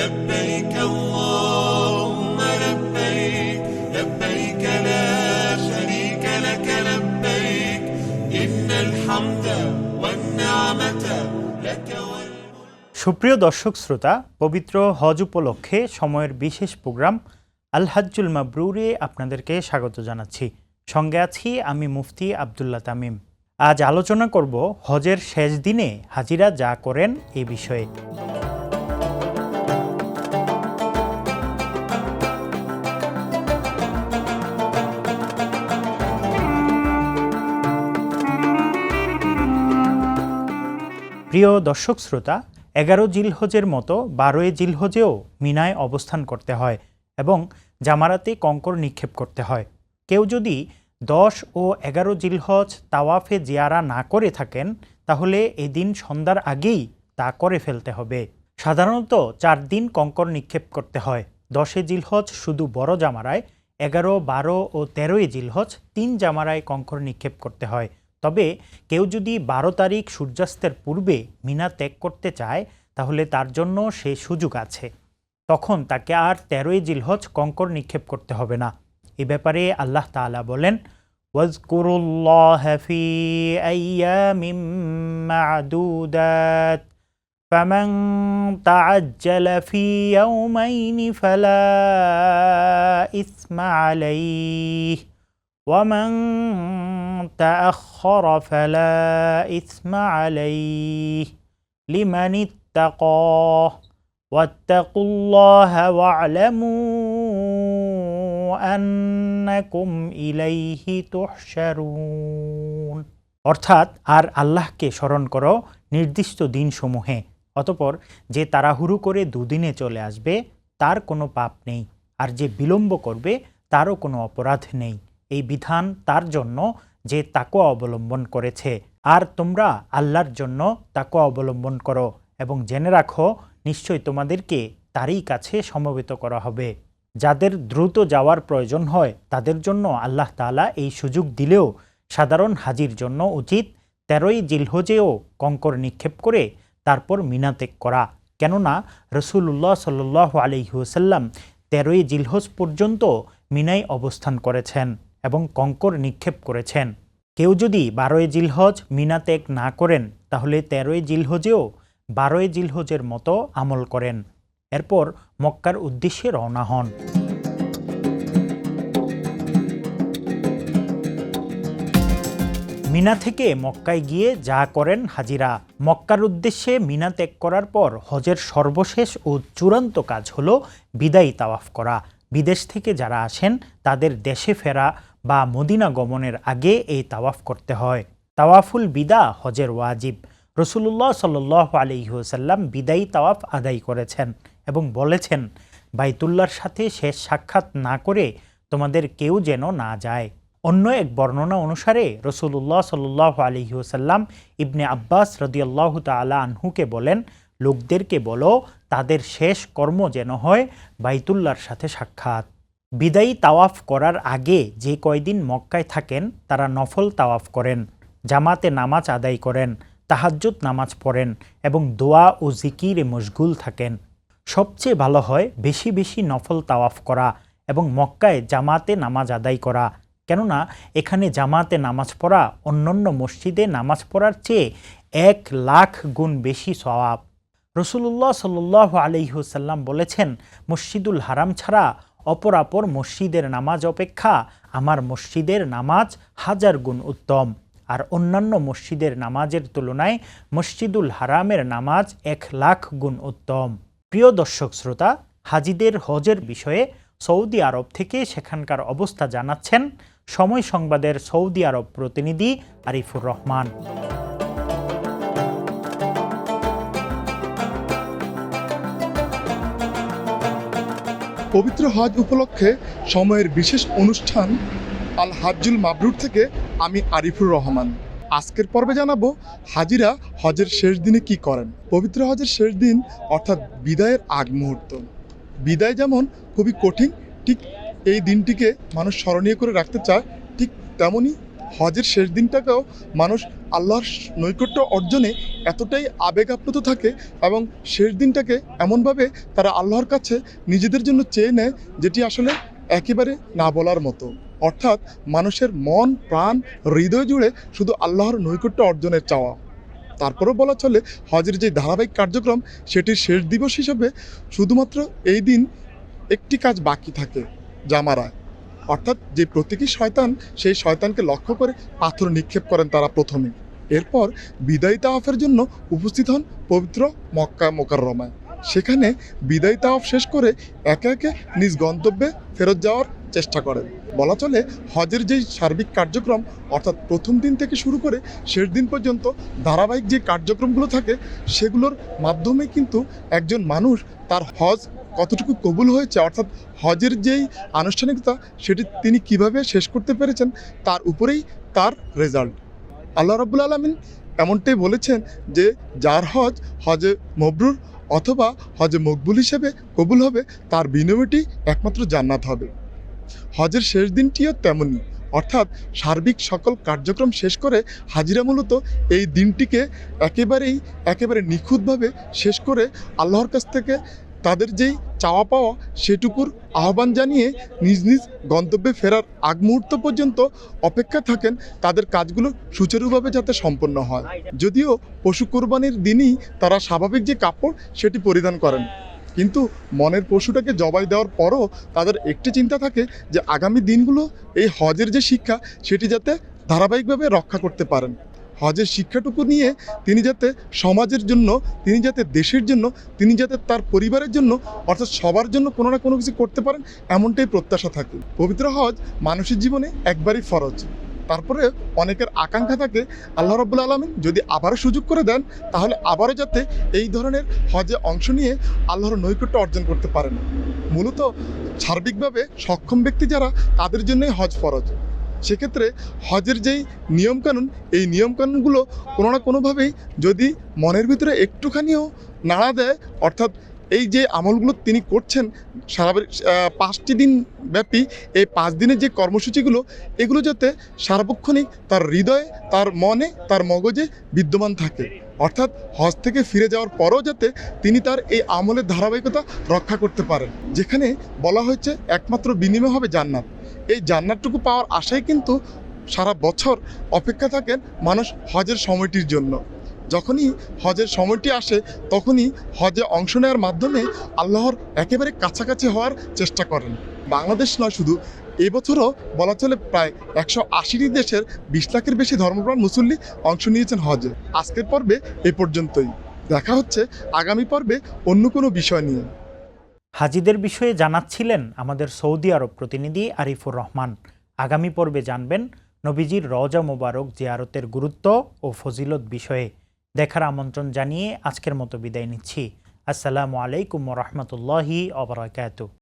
لبيك اللهم لبيك لبيك لا شريك لك لبيك إن الحمد والنعمة لك সুপ্রিয় দর্শক শ্রোতা, পবিত্র হজ উপলক্ষে সময়ের বিশেষ প্রোগ্রাম আল হাজ্জুল মাবরুরে আপনাদেরকে স্বাগত জানাচ্ছি। সঙ্গে আছি আমি মুফতি আব্দুল্লাহ তামিম। আজ আলোচনা করব হজের শেষ দিনে হাজিরা যা করেন এ বিষয়ে। প্রিয় দর্শক শ্রোতা, 11 জিলহজের মতো 12 জিলহজেও মিনায় অবস্থান করতে হয় এবং জামারাতে কঙ্কর নিক্ষেপ করতে হয়। কেউ যদি 10 ও 11 জিলহজ তাওয়াফে জিয়ারা না করে থাকেন তাহলে এদিন সন্ধ্যার আগেই তা করে ফেলতে হবে। সাধারণত 4 দিন কঙ্কর নিক্ষেপ করতে হয়। 10 জিলহজ শুধু বড় জামারায়, 11, 12 ও 13 জিলহজ 3 জামারায় কঙ্কর নিক্ষেপ করতে হয়। তবে কেউ যদি 12 তারিখ সূর্যাস্তের পূর্বে মিনা ত্যাগ করতে চায় তাহলে তার জন্য সে সুযোগ আছে। তখন তাকে আর 13 জিলহজ কঙ্কর নিক্ষেপ করতে হবে না। এ ব্যাপারে আল্লাহ তাআলা বলেন, ওয়াজকুরুল্লাহা ফি আইয়ামিম মা'দুদাত ফামান তাআজ্জালা ফি ইয়াওমাইনি ফালা ইসমা আলাইহি ومن تأخر فلا إثم عليه لمن اتقى واتقوا الله واعلموا أنكم إليه تحشرون। অর্থাৎ আর আল্লাহকে স্মরণ করো নির্দিষ্ট দিনসমূহে, অতঃপর যে তাড়াহুড়ো করে দুদিনে চলে আসবে তার কোনো পাপ নেই, আর যে বিলম্ব করবে তারও কোনো অপরাধ নেই। এই বিধান তার জন্য যে তাকওয়া অবলম্বন করেছে, আর তোমরা আল্লাহর জন্য তাকওয়া অবলম্বন করো এবং জেনে রাখো নিশ্চয় তোমাদেরকে তারই কাছে সমবেত করা হবে। যাদের দ্রুত যাওয়ার প্রয়োজন হয় তাদের জন্য আল্লাহ তাআলা এই সুযোগ দিলেও সাধারণ হাজির জন্য উচিত 13 জিলহজেও কঙ্কর নিক্ষেপ করে তারপর মিনা ত্যাগ করা। কেননা রাসূলুল্লাহ সাল্লাল্লাহু আলাইহি ওয়াসাল্লাম 13 জিলহজ পর্যন্ত মিনায় অবস্থান করেছেন এবং কঙ্কর নিক্ষেপ করেছেন। কেউ যদি 12 জিলহজ মিনা ত্যাগ না করেন তাহলে 13 জিলহজেও 12 জিলহজের মতো আমল করেন। এরপর মক্কার উদ্দেশ্যে রওনা হন। মিনা থেকে মক্কায় গিয়ে যা করেন হাজিরা। মক্কার উদ্দেশ্যে মিনা ত্যাগ করার পর হজের সর্বশেষ ও চূড়ান্ত কাজ হলো বিদায়ী তাওয়াফ করা। বিদেশ থেকে যারা আসেন তাদের দেশে ফেরা বা মদিনা গমনের আগে এই তাওয়াফ করতে হয়। তাওয়াফুল বিদা হজের ওয়াজিব। রাসূলুল্লাহ সাল্লাল্লাহু আলাইহি ওয়াসাল্লাম বিদায়ী তাওয়াফ আদায় করেছেন এবং বলেছেন, বাইতুল্লাহর সাথে শেষ সাক্ষাৎ না করে তোমাদের কেউ যেন না যায়। অন্য এক বর্ণনা অনুসারে রাসূলুল্লাহ সাল্লাল্লাহু আলাইহি ওয়াসাল্লাম ইবনে আব্বাস রাদিয়াল্লাহু তাআলা আনহুকে বলেন, লোকদেরকে বলো তাদের শেষ কর্ম যেন হয় বাইতুল্লাহর সাথে সাক্ষাৎ। বিদায়ী তাওয়াফ করার আগে যে কয়দিন মক্কায় থাকেন তারা নফল তাওয়াফ করেন, জামাতে নামাজ আদায় করেন, তাহাজ্জুদ নামাজ পড়েন এবং দোয়া ও জিকিরে মশগুল থাকেন। সবচেয়ে ভালো হয় বেশি বেশি নফল তাওয়াফ করা এবং মক্কায় জামাতে নামাজ আদায় করা। কেননা এখানে জামাতে নামাজ পড়া অন্যান্য মসজিদে নামাজ পড়ার চেয়ে 1 লাখ গুণ বেশি সওয়াব। রাসূলুল্লাহ সাল্লাল্লাহু আলাইহি ওয়াসাল্লাম বলেছেন, মসজিদুল হারাম ছাড়া অপর মসজিদের নামাজ অপেক্ষা আমার মসজিদের নামাজ 1000 গুণ উত্তম, আর অন্যান্য মসজিদের নামাজের তুলনায় মসজিদুল হারামের নামাজ 1 লাখ গুণ উত্তম। প্রিয় দর্শক শ্রোতা, হাজিদের হজের বিষয়ে সৌদি আরব থেকে সেখানকার অবস্থা জানাচ্ছেন সময় সংবাদের সৌদি আরব প্রতিনিধি আরিফুর রহমান। পবিত্র হজ উপলক্ষে সময়ের বিশেষ অনুষ্ঠান আল হাজ্জুল মাবরুর থেকে আমি আরিফুর রহমান। আজকের পর্বে জানাবো হাজিরা হজের শেষ দিনে কি করেন। পবিত্র হজের শেষ দিন অর্থাৎ বিদায়ের আগ মুহূর্ত। বিদায় যেমন খুবই কঠিন, ঠিক এই দিনটিকে মানুষ স্মরণীয় করে রাখতে চায়, ঠিক তেমনই হজের শেষ দিনটাকেও মানুষ আল্লাহর নৈকট্য অর্জনে এতটাই আবেগ আপ্লুত থাকে এবং শেষ দিনটাকে এমনভাবে তারা আল্লাহর কাছে নিজেদের জন্য চেয়ে নেয় যেটি আসলে একেবারে না বলার মতো। অর্থাৎ মানুষের মন প্রাণ হৃদয় জুড়ে শুধু আল্লাহর নৈকট্য অর্জনের চাওয়া। তারপরেও বলা চলে হজের যে ধারাবাহিক কার্যক্রম সেটির শেষ দিবস হিসেবে শুধুমাত্র এই দিন একটি কাজ বাকি থাকে, জামারায়। অর্থাৎ যে প্রতীকী শয়তান, সেই শয়তানকে লক্ষ্য করে পাথর নিক্ষেপ করেন তারা প্রথমে। এরপর বিদায়ী তাওয়াফের জন্য উপস্থিত হন পবিত্র মক্কা মোকাররমায়। সেখানে বিদায়ী তাওয়াফ শেষ করে একে একে নিজ গন্তব্যে ফেরত যাওয়ার চেষ্টা করেন। বলা চলে হজের যেই সার্বিক কার্যক্রম অর্থাৎ প্রথম দিন থেকে শুরু করে শেষ দিন পর্যন্ত ধারাবাহিক যে কার্যক্রমগুলো থাকে সেগুলোর মাধ্যমে কিন্তু একজন মানুষ তার হজ কতটুকু কবুল হয়েছে অর্থাৎ হজের যেই আনুষ্ঠানিকতা সেটি তিনি কিভাবে শেষ করতে পেরেছেন তার উপরেই তার রেজাল্ট। আল্লাহ রাব্বুল আলামিন এমনটাই বলেছেন যে যার হজ হজে মবরুর অথবা হজে মকবুল হিসেবে কবুল হবে তার বিনিময়টি একমাত্র জান্নাত হবে। হজের শেষ দিনটিও তেমনই, অর্থাৎ সার্বিক সকল কার্যক্রম শেষ করে হাজিরা মূলত এই দিনটিকে একেবারে নিখুঁতভাবে শেষ করে আল্লাহর কাছ থেকে তাদের যেই চাওয়া পাওয়া সেটুকুর আহ্বান জানিয়ে নিজ নিজ গন্তব্যে ফেরার আগ মুহূর্ত পর্যন্ত অপেক্ষা থাকেন তাদের কাজগুলো সুচারুভাবে যাতে সম্পন্ন হয়। যদিও পশু কোরবানির দিনই তারা স্বাভাবিক যে কাপড় সেটি পরিধান করেন, কিন্তু মনের পশুটাকে জবাই দেওয়ার পরও তাদের একটি চিন্তা থাকে যে আগামী দিনগুলো এই হজের যে শিক্ষা সেটি যাতে ধারাবাহিকভাবে রক্ষা করতে পারেন। হজের শিক্ষাটুকু নিয়ে তিনি যাতে সমাজের জন্য, তিনি যাতে দেশের জন্য, তিনি যাতে তার পরিবারের জন্য অর্থাৎ সবার জন্য কোনো না কোনো কিছু করতে পারেন এমনটাই প্রত্যাশা থাকে। পবিত্র হজ মানুষের জীবনে একবারই ফরজ, তারপরে অনেকের আকাঙ্ক্ষা থাকে আল্লাহ রাব্বুল আলামিন যদি আবারও সুযোগ করে দেন তাহলে আবারও যাতে এই ধরনের হজে অংশ নিয়ে আল্লাহর নৈকট্য অর্জন করতে পারেন। মূলত সার্বিকভাবে সক্ষম ব্যক্তি যারা তাদের জন্যই হজ ফরজ। সেক্ষেত্রে হজের যেই নিয়মকানুন এই নিয়মকানুনগুলো কোনো না কোনোভাবেই যদি মনের ভিতরে একটুখানিও নাড়া দেয় অর্থাৎ এই যে আমলগুলো তিনি করছেন সারা 5টি দিন ব্যাপী এই 5 দিনের যে কর্মসূচিগুলো এগুলো যাতে সার্বক্ষণিক তার হৃদয়ে, তার মনে, তার মগজে বিদ্যমান থাকে। অর্থাৎ হজ থেকে ফিরে যাওয়ার পরও যাতে তিনি তার এই আমলের ধারাবাহিকতা রক্ষা করতে পারেন। যেখানে বলা হয়েছে একমাত্র বিনিময় হবে জান্নাত। এই জান্নাতটুকু পাওয়ার আশায় কিন্তু সারা বছর অপেক্ষা থাকেন মানুষ হজের সময়টির জন্য। যখনই হজের সময়টি আসে তখনই হজে অংশ নেওয়ার মাধ্যমে আল্লাহর একেবারে কাছাকাছি হওয়ার চেষ্টা করেন। বাংলাদেশ নয় শুধু, এবছরও বলা চলে প্রায় 180টি দেশের 20 লাখের বেশি ধর্মপ্রাণ মুসল্লি অংশ নিয়েছেন হজে। আজকের পর্বে এ পর্যন্তই। দেখা হচ্ছে আগামী পর্বে অন্য কোনো বিষয় নিয়ে। হাজিদের বিষয়ে জানাচ্ছিলেন আমাদের সৌদি আরব প্রতিনিধি আরিফুর রহমান। আগামী পর্বে জানবেন নবীজির রওজা মোবারক জিয়ারতের গুরুত্ব ও ফজিলত বিষয়ে। দেখার আমন্ত্রণ জানিয়ে আজকের মতো বিদায় নিচ্ছি। আসসালামু আলাইকুম ওয়া রাহমাতুল্লাহি ওয়া বারাকাতুহু।